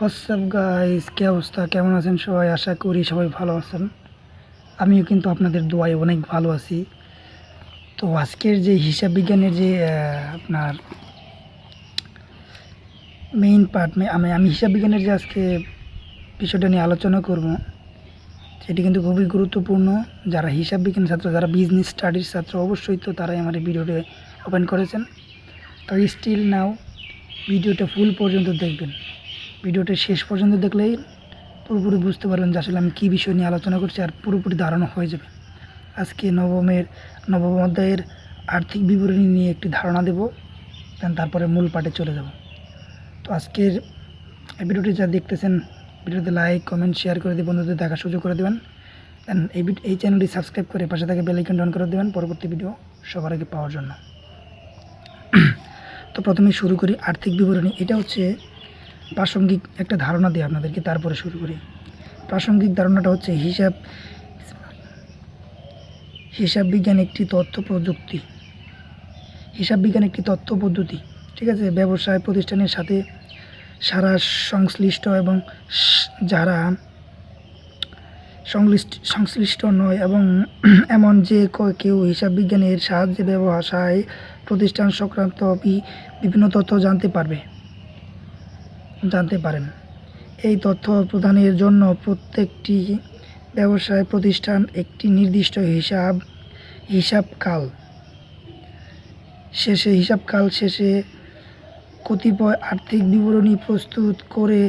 WhatsApp guys, কি অবস্থা? কেমন আছেন সবাই? আশা করি সবাই ভালো আছেন। আমিও কিন্তু আপনাদের দোয়ায় অনেক ভালো আছি। তো আজকের যে হিসাব বিজ্ঞানের যে আপনার মেইন পার্ট, আমি হিসাব বিজ্ঞানের যে আজকে বিষয়টা নিয়ে আলোচনা করব, সেটি কিন্তু খুবই গুরুত্বপূর্ণ। যারা হিসাব বিজ্ঞান ছাত্র, যারা বিজনেস স্টাডির ছাত্র, অবশ্যই তো তারাই আমার এই ভিডিওটা ওপেন করেছেন। তো স্টিল নাও ভিডিওটা ফুল পর্যন্ত দেখবেন। ভিডিওটা শেষ পর্যন্ত দেখলেই পুরোপুরি বুঝতে পারবেন যে আসলে আমি কী বিষয় নিয়ে আলোচনা করছি, আর পুরোপুরি ধারণা হয়ে যাবে। আজকে নবম অধ্যায়ের আর্থিক বিবরণী নিয়ে একটি ধারণা দেব, তারপরে মূল পাঠে চলে যাব। তো আজকের এই ভিডিওটি যা দেখতেছেন, ভিডিওতে লাইক, কমেন্ট, শেয়ার করে দিয়ে বন্ধুদের দেখার সুযোগ করে দেবেন। এই চ্যানেলটি সাবস্ক্রাইব করে পাশে থেকে বেল আইকন অন করে দেবেন পরবর্তী ভিডিও সবার আগে পাওয়ার জন্য। তো প্রথমে শুরু করি আর্থিক বিবরণী। এটা হচ্ছে প্রাসঙ্গিক একটা ধারণা দিয়ে আপনাদেরকে, তারপরে শুরু করি। প্রাসঙ্গিক ধারণাটা হচ্ছে হিসাব বিজ্ঞান একটি তথ্য প্রযুক্তি। হিসাব বিজ্ঞান একটি তথ্য পদ্ধতি, ঠিক আছে? ব্যবসায় প্রতিষ্ঠানের সাথে সারা সংশ্লিষ্ট এবং যারা সংশ্লিষ্ট নয় এবং এমন যে কেউ হিসাব বিজ্ঞানের সাহায্যে ব্যবসায় প্রতিষ্ঠান সংক্রান্ত বিভিন্ন তথ্য জানতে পারেন। এই তথ্য প্রদানের জন্য প্রত্যেকটি ব্যবসায় প্রতিষ্ঠান একটি নির্দিষ্ট হিসাবকাল শেষে কতিপয় আর্থিক বিবরণী প্রস্তুত করে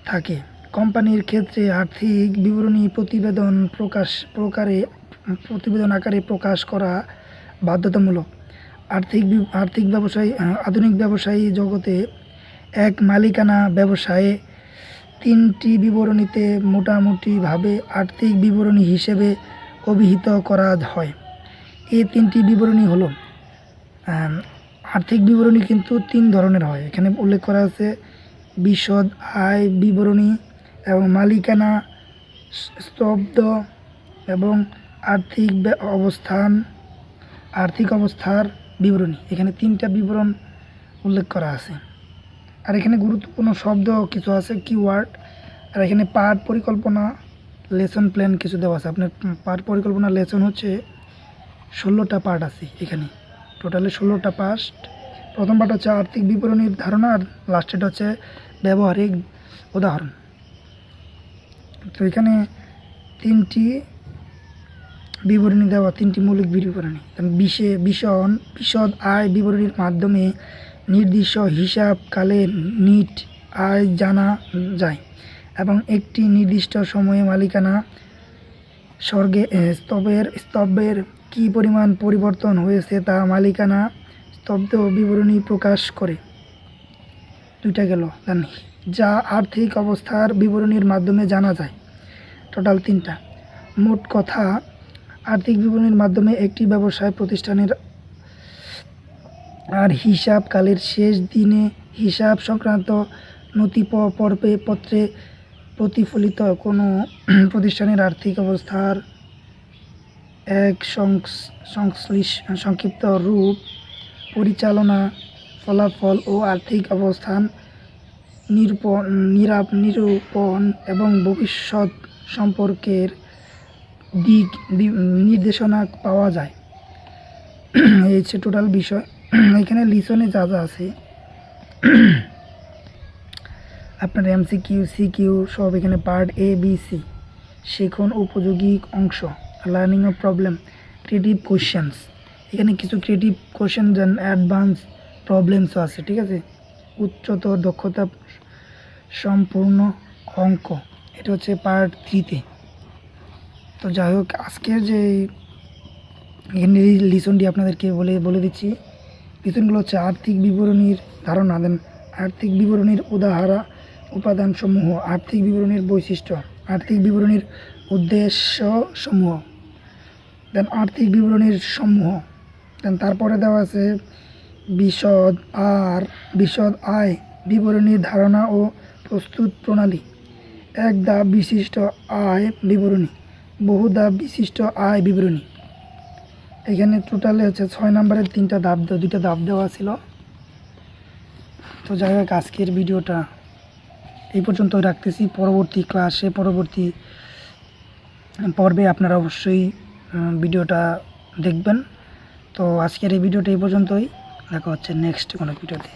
থাকে। কোম্পানির ক্ষেত্রে আর্থিক বিবরণী প্রতিবেদন আকারে প্রকাশ করা বাধ্যতামূলক। আধুনিক ব্যবসায়ী জগতে এক মালিকানা ব্যবসায়ে তিনটি বিবরণীতে মোটামুটিভাবে আর্থিক বিবরণী হিসেবে অভিহিত করা হয়। এই তিনটি বিবরণী হলো, আর্থিক বিবরণী কিন্তু তিন ধরনের হয়। এখানে উল্লেখ করা আছে বিশদ আয় বিবরণী এবং মালিকানা স্তব্ধ এবং আর্থিক অবস্থার বিবরণী। এখানে তিনটা বিবরণ উল্লেখ করা আছে। আর এখানে গুরুত্বপূর্ণ শব্দ কিছু আছে, কিওয়ার্ড। আর এখানে পাঠ পরিকল্পনা, লেসন প্ল্যান কিছু দেওয়া আছে। আপনার পাঠ পরিকল্পনা লেসন হচ্ছে 16টা পার্ট আছে এখানে, টোটালে 16টা পার্ট। প্রথম পার্ট হচ্ছে আর্থিক বিবরণীর ধারণা, আর লাস্টেটা হচ্ছে ব্যবহারিক উদাহরণ। তো এখানে তিনটি বিবরণী দেওয়া, তিনটি মৌলিক বিবরণী। বিশদ আয় বিবরণীর মাধ্যমে নির্দিষ্ট হিসাবকালের নিট আয় জানা যায় এবং একটি নির্দিষ্ট সময়ে মালিকানা স্তম্ভের কী পরিমাণ পরিবর্তন হয়েছে তা মালিকানা স্তব্ধ বিবরণী প্রকাশ করে। দুইটা গেল, যা আর্থিক অবস্থার বিবরণীর মাধ্যমে জানা যায়। টোটাল তিনটা। মোট কথা, আর্থিক বিবরণীর মাধ্যমে একটি ব্যবসায় প্রতিষ্ঠানের আর হিসাবকালের শেষ দিনে হিসাব সংক্রান্ত পত্রে প্রতিফলিত কোনো প্রতিষ্ঠানের আর্থিক অবস্থার এক সংক্ষিপ্ত রূপ, পরিচালনা ফলাফল ও আর্থিক অবস্থান নিরূপণ এবং ভবিষ্যৎ সম্পর্কের দিক নির্দেশনা পাওয়া যায়। এই হচ্ছে টোটাল বিষয়। এখানে লিসনে যা আছে আপনার MCQ, CQ সব এখানে পার্ট A, B, C। শিখন উপযোগী অংশ, learning of problem, creative questions. এখানে কিছু ক্রিয়েটিভ কোয়েশ্চেন দেন, অ্যাডভান্স প্রবলেমসও আছে, ঠিক আছে? উচ্চতর দক্ষতা সম্পূর্ণ অঙ্ক, এটা হচ্ছে পার্ট 3-তে। তো যাই হোক, আজকের যে এখানে লিসনটি আপনাদেরকে বলে দিচ্ছি। লিসনগুলো হচ্ছে আর্থিক বিবরণীর ধারণা, দেন আর্থিক বিবরণীর উপাদানসমূহ, আর্থিক বিবরণীর বৈশিষ্ট্য, আর্থিক বিবরণীর উদ্দেশ্যসমূহ, দেন আর্থিক বিবরণীর সমূহ, দেন তারপরে দেওয়া আছে বিশদ আয় বিবরণীর ধারণা ও প্রস্তুত প্রণালী, এক ধাপ বিশিষ্ট আয় বিবরণী, বহু ধাপ বিশিষ্ট আয় বিবরণী। এখানে টোটালে হচ্ছে 6 নম্বরের 2টা ধাপ দেওয়া ছিল। তো যাই হোক, আজকের ভিডিওটা এই পর্যন্তই রাখতেছি। পরবর্তী ক্লাসে পরবর্তী পর্বে আপনারা অবশ্যই ভিডিওটা দেখবেন। তো আজকের এই ভিডিওটা এই পর্যন্তই, দেখা হচ্ছে নেক্সট কোনো ভিডিওতে।